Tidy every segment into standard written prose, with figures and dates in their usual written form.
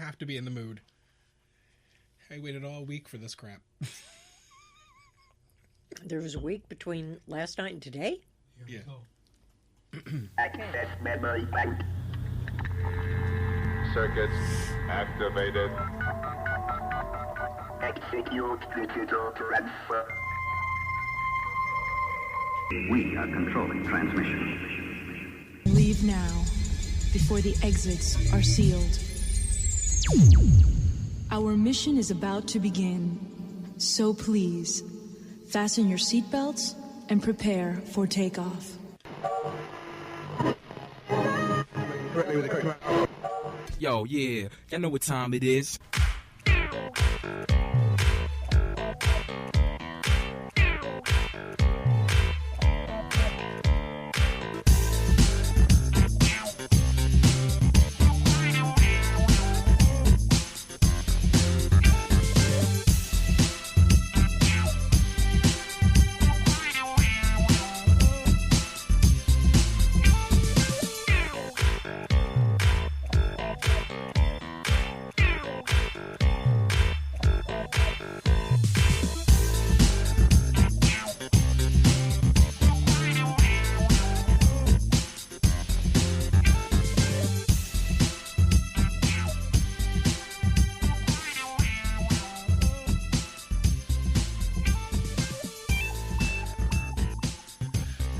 have to be in the mood. I waited all week for this crap. There was a week between last night and today? Yeah. Access memory bank. Circuits activated. Execute digital transfer. We are controlling transmission. Leave now, before the exits are sealed. Our mission is about to begin, so please, fasten your seatbelts and prepare for takeoff. Yo, yeah, y'all know what time it is.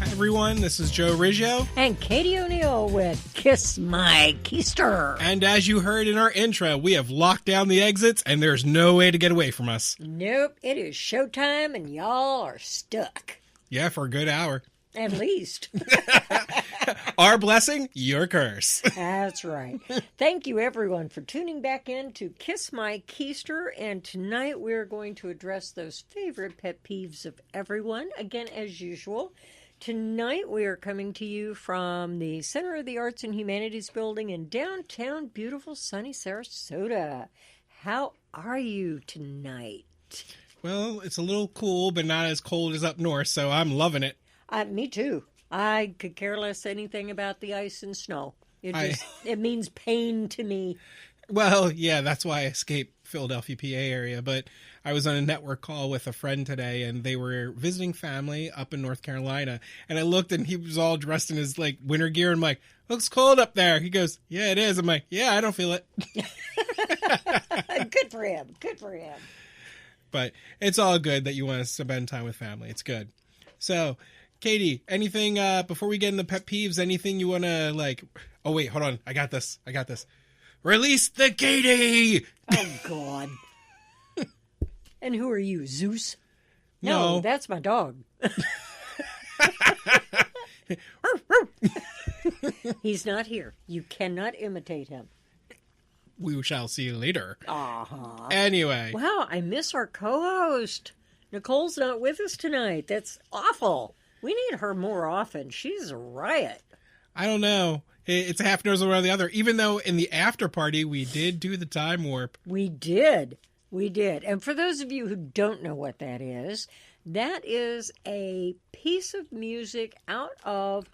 Everyone, this is Joe Riggio. And Katie O'Neill with Kiss My Keister. And as you heard in our intro, we have locked down the exits and there's no way to get away from us. Nope, it is showtime and y'all are stuck. Yeah, for a good hour. At least. Our blessing, your curse. That's right. Thank you, everyone, for tuning back in to Kiss My Keister. And tonight we're going to address those favorite pet peeves of everyone. Again, as usual, tonight we are coming to you from the Center of the Arts and Humanities building in downtown beautiful sunny Sarasota. How are you tonight? Well, it's a little cool, but not as cold as up north, so I'm loving it. Me too. I could care less anything about the ice and snow. It means pain to me. Well, yeah, that's why I escaped Philadelphia, PA area. But I was on a network call with a friend today, and they were visiting family up in North Carolina. And I looked, and he was all dressed in his like winter gear. And I'm like, looks cold up there. He goes, yeah, it is. I'm like, yeah, I don't feel it. Good for him. Good for him. But it's all good that you want to spend time with family. It's good. So, Katie, anything before we get into pet peeves? Anything you want to like? Oh wait, hold on. I got this. Release the Katie! Oh, God. And who are you, Zeus? No. That's my dog. He's not here. You cannot imitate him. We shall see later. Uh-huh. Anyway. Wow, I miss our co-host. Nicole's not with us tonight. That's awful. We need her more often. She's a riot. I don't know. It's a half nose around the other. Even though in the after party, we did do the time warp. We did. And for those of you who don't know what that is a piece of music out of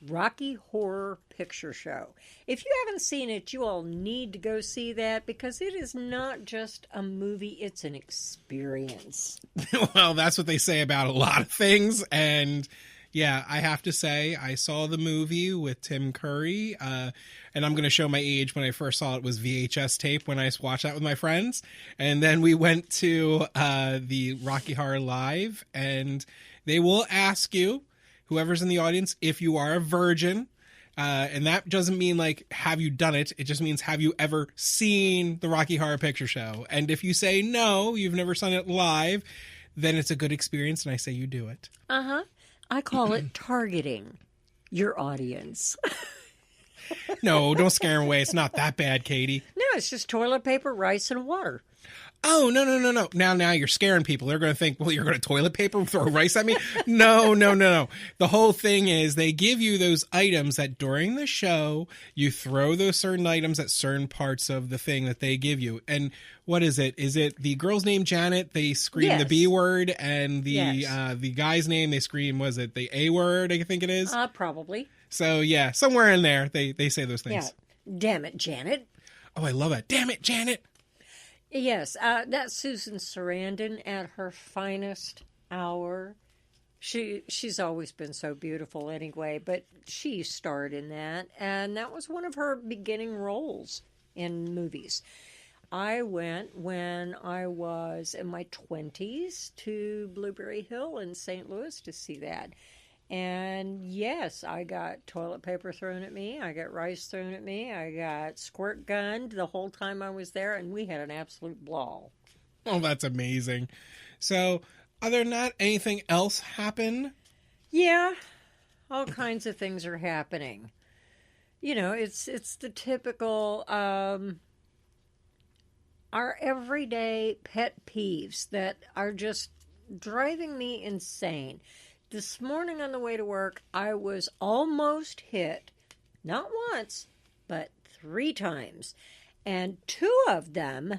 Rocky Horror Picture Show. If you haven't seen it, you all need to go see that because it is not just a movie, it's an experience. Well, that's what they say about a lot of things. And yeah, I have to say, I saw the movie with Tim Curry, and I'm going to show my age. When I first saw it was VHS tape when I watched that with my friends. And then we went to the Rocky Horror Live, and they will ask you, whoever's in the audience, if you are a virgin. And that doesn't mean, like, have you done it? It just means, have you ever seen the Rocky Horror Picture Show? And if you say no, you've never seen it live, then it's a good experience, and I say you do it. Uh-huh. I call it targeting your audience. No, don't scare them away. It's not that bad, Katie. No, it's just toilet paper, rice, and water. Oh, no. Now you're scaring people. They're going to think, well, you're going to toilet paper and throw rice at me? No. The whole thing is they give you those items that during the show, you throw those certain items at certain parts of the thing that they give you. And what is it? Is it the girl's name, Janet? They scream the B word, and the guy's name, they scream, was it the A word, I think it is? Probably. So, yeah, somewhere in there, they say those things. Yeah. Damn it, Janet. Oh, I love it. Damn it, Janet. Yes, that's Susan Sarandon at her finest hour. She's always been so beautiful anyway, but she starred in that, and that was one of her beginning roles in movies. I went when I was in my 20s to Blueberry Hill in St. Louis to see that. And yes, I got toilet paper thrown at me. I got rice thrown at me. I got squirt gunned the whole time I was there, and we had an absolute ball. Oh, that's amazing. So, other than that, anything else happen? Yeah, all kinds of things are happening. You know, it's the typical our everyday pet peeves that are just driving me insane. This morning on the way to work, I was almost hit, not once, but 3 times. And 2 of them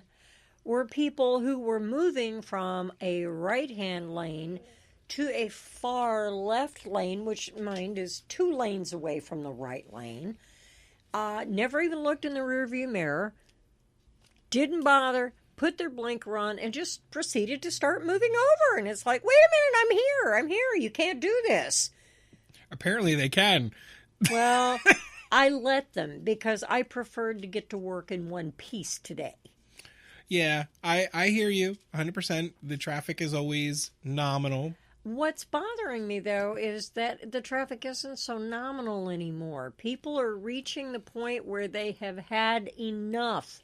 were people who were moving from a right-hand lane to a far left lane, which, mind, is 2 lanes away from the right lane. Never even looked in the rearview mirror. Didn't bother. Put their blinker on and just proceeded to start moving over. And it's like, wait a minute, I'm here. You can't do this. Apparently they can. Well, I let them because I preferred to get to work in one piece today. Yeah, I hear you 100%. The traffic is always nominal. What's bothering me, though, is that the traffic isn't so nominal anymore. People are reaching the point where they have had enough.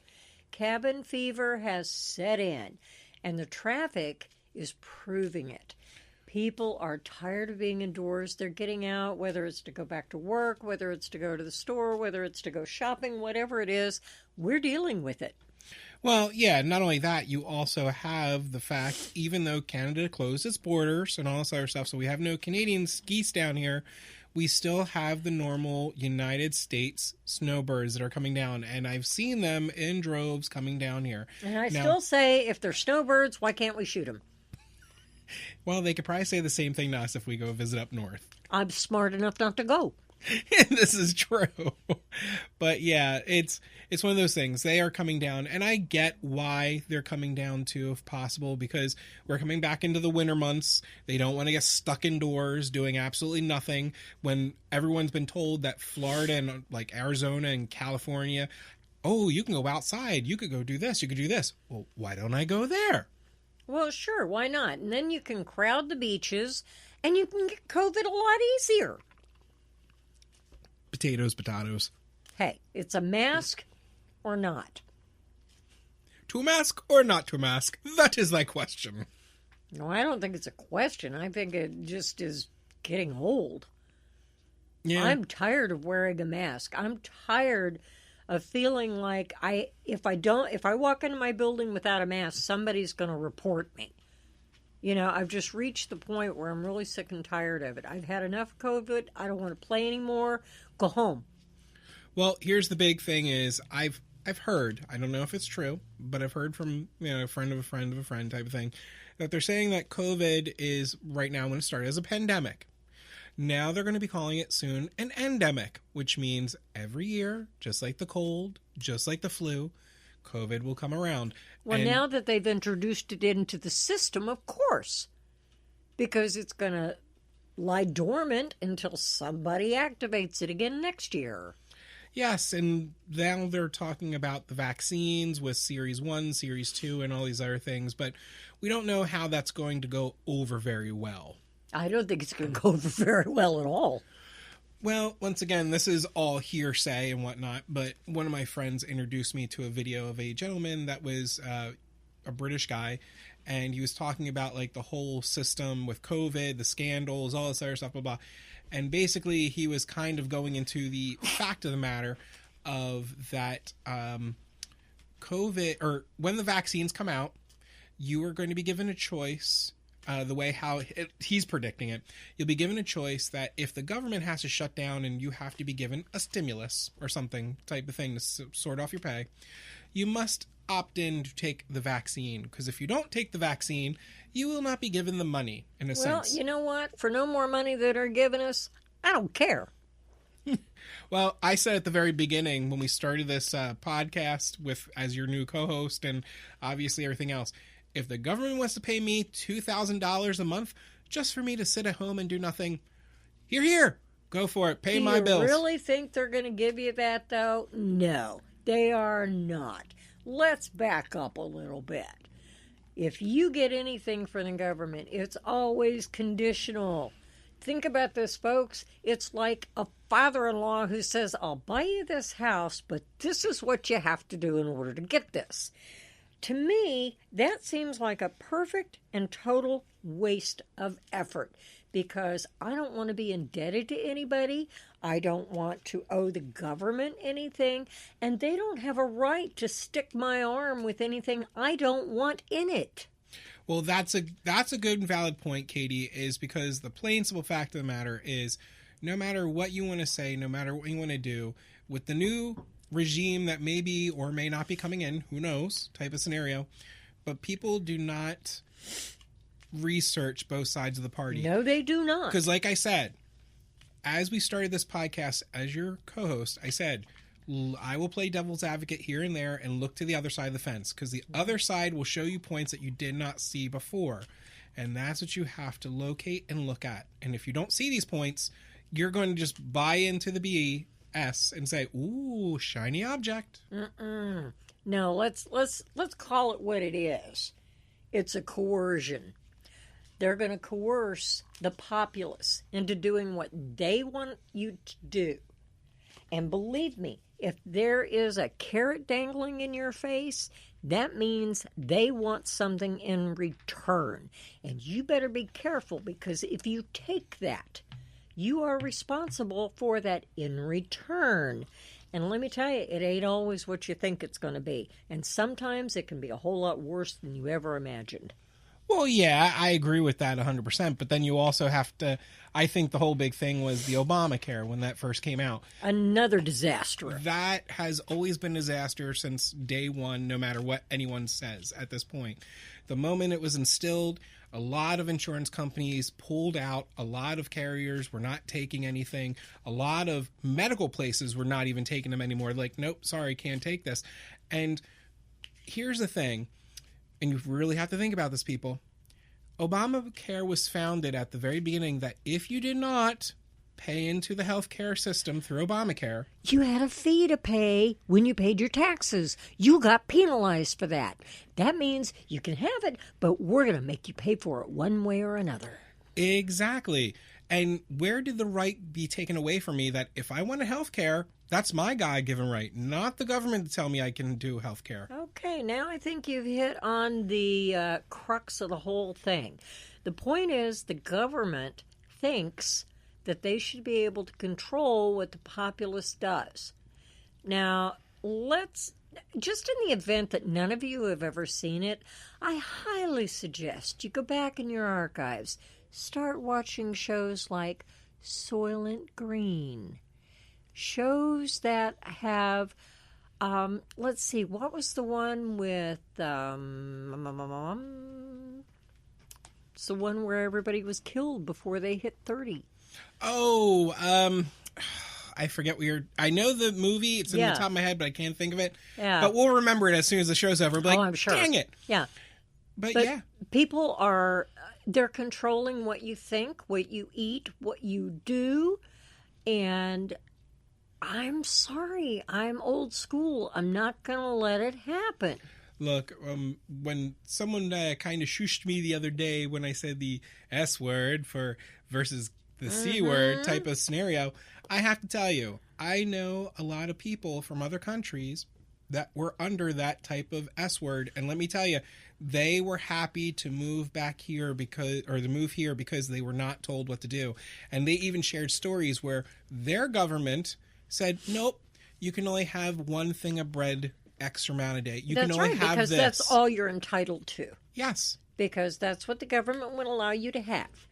Cabin fever has set in, and the traffic is proving it. People are tired of being indoors. They're getting out, whether it's to go back to work, whether it's to go to the store, whether it's to go shopping, whatever it is, we're dealing with it. Well, yeah, not only that, you also have the fact, even though Canada closed its borders and all this other stuff, so we have no Canadian geese down here, we still have the normal United States snowbirds that are coming down, and I've seen them in droves coming down here. And I still say, if they're snowbirds, why can't we shoot them? Well, they could probably say the same thing to us if we go visit up north. I'm smart enough not to go. This is true. But yeah, it's one of those things. They are coming down, and I get why they're coming down too, if possible, because we're coming back into the winter months. They don't want to get stuck indoors doing absolutely nothing when everyone's been told that Florida and like Arizona and California, oh, you can go outside. You could go do this. You could do this. Well, why don't I go there? Well, sure, why not? And then you can crowd the beaches, and you can get COVID a lot easier. Potatoes. Hey, it's a mask or not. To mask or not to mask? That is thy question. No, I don't think it's a question. I think it just is getting old. Yeah. I'm tired of wearing a mask. I'm tired of feeling like if I walk into my building without a mask, somebody's going to report me. You know, I've just reached the point where I'm really sick and tired of it. I've had enough COVID. I don't want to play anymore. Go home. Well, here's the big thing is I've heard, I don't know if it's true, but I've heard from, a friend of a friend of a friend type of thing, that they're saying that COVID is right now going to start as a pandemic. Now they're going to be calling it soon an endemic, which means every year, just like the cold, just like the flu, COVID will come around. Well, now that they've introduced it into the system, of course, because it's going to lie dormant until somebody activates it again next year. Yes, and now they're talking about the vaccines with Series 1, Series 2, and all these other things, but we don't know how that's going to go over very well. I don't think it's going to go over very well at all. Well, once again, this is all hearsay and whatnot, but one of my friends introduced me to a video of a gentleman that was a British guy, and he was talking about like the whole system with COVID, the scandals, all this other stuff, blah, blah. And basically he was kind of going into the fact of the matter of that COVID, or when the vaccines come out, you are going to be given a choice. The way he's predicting it, you'll be given a choice that if the government has to shut down and you have to be given a stimulus or something type of thing to sort off your pay, you must opt in to take the vaccine, because if you don't take the vaccine, you will not be given the money, in a sense. Well, you know what? For no more money that are giving us, I don't care. Well, I said at the very beginning when we started this podcast with as your new co-host and obviously everything else, if the government wants to pay me $2,000 a month just for me to sit at home and do nothing, here, go for it. Pay my bills. Do you really think they're going to give you that, though? No, they are not. Let's back up a little bit. If you get anything from the government, it's always conditional. Think about this, folks. It's like a father-in-law who says, I'll buy you this house, but this is what you have to do in order to get this. To me, that seems like a perfect and total waste of effort because I don't want to be indebted to anybody. I don't want to owe the government anything, and they don't have a right to stick my arm with anything I don't want in it. Well, that's a good and valid point, Katie, is because the plain simple fact of the matter is no matter what you want to say, no matter what you want to do, with the new regime that may be or may not be coming in, who knows, type of scenario, but people do not research both sides of the party. No, they do not. Because like I said, as we started this podcast, as your co-host, I said, I will play devil's advocate here and there and look to the other side of the fence because the other side will show you points that you did not see before. And that's what you have to locate and look at. And if you don't see these points, you're going to just buy into the BS and say, ooh, shiny object. No, let's call it what it is. It's a coercion. They're going to coerce the populace into doing what they want you to do. And believe me, if there is a carrot dangling in your face, that means they want something in return. And you better be careful because if you take that, you are responsible for that in return. And let me tell you, it ain't always what you think it's going to be. And sometimes it can be a whole lot worse than you ever imagined. Well, yeah, I agree with that 100%. But then you also have to, I think the whole big thing was the Obamacare when that first came out. Another disaster. That has always been a disaster since day one, no matter what anyone says at this point. The moment it was instilled, a lot of insurance companies pulled out. A lot of carriers were not taking anything. A lot of medical places were not even taking them anymore. Like, nope, sorry, can't take this. And here's the thing. And you really have to think about this, people. Obamacare was founded at the very beginning that if you did not pay into the healthcare system through Obamacare, you had a fee to pay when you paid your taxes. You got penalized for that. That means you can have it, but we're going to make you pay for it one way or another. Exactly. And where did the right be taken away from me that if I wanted health care, that's my God-given right, not the government to tell me I can do health care? Okay, now I think you've hit on the crux of the whole thing. The point is the government thinks that they should be able to control what the populace does. Now, just in the event that none of you have ever seen it, I highly suggest you go back in your archives. Start watching shows like Soylent Green. Shows that have, let's see, what was the one with, it's the one where everybody was killed before they hit 30. Oh, I forget I know the movie, it's in the top of my head, but I can't think of it. Yeah. But we'll remember it as soon as the show's over. Like, I'm sure. Dang it. Yeah. But yeah. People they're controlling what you think, what you eat, what you do, and I'm sorry, I'm old school. I'm not going to let it happen. Look, when someone kind of shushed me the other day when I said the S word versus the C word type of scenario, I have to tell you, I know a lot of people from other countries that were under that type of S word. And let me tell you, they were happy to move back here because they were not told what to do. And they even shared stories where their government said, nope, you can only have one thing of bread extra amount a day. You can only have because this. That's all you're entitled to. Yes. Because that's what the government would allow you to have.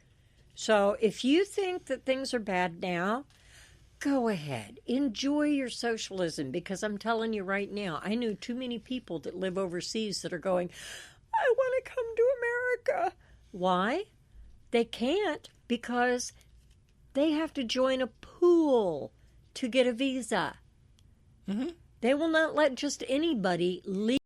So if you think that things are bad now, go ahead. Enjoy your socialism, because I'm telling you right now, I know too many people that live overseas that are going, I want to come to America. Why? They can't because they have to join a pool to get a visa. They will not let just anybody leave.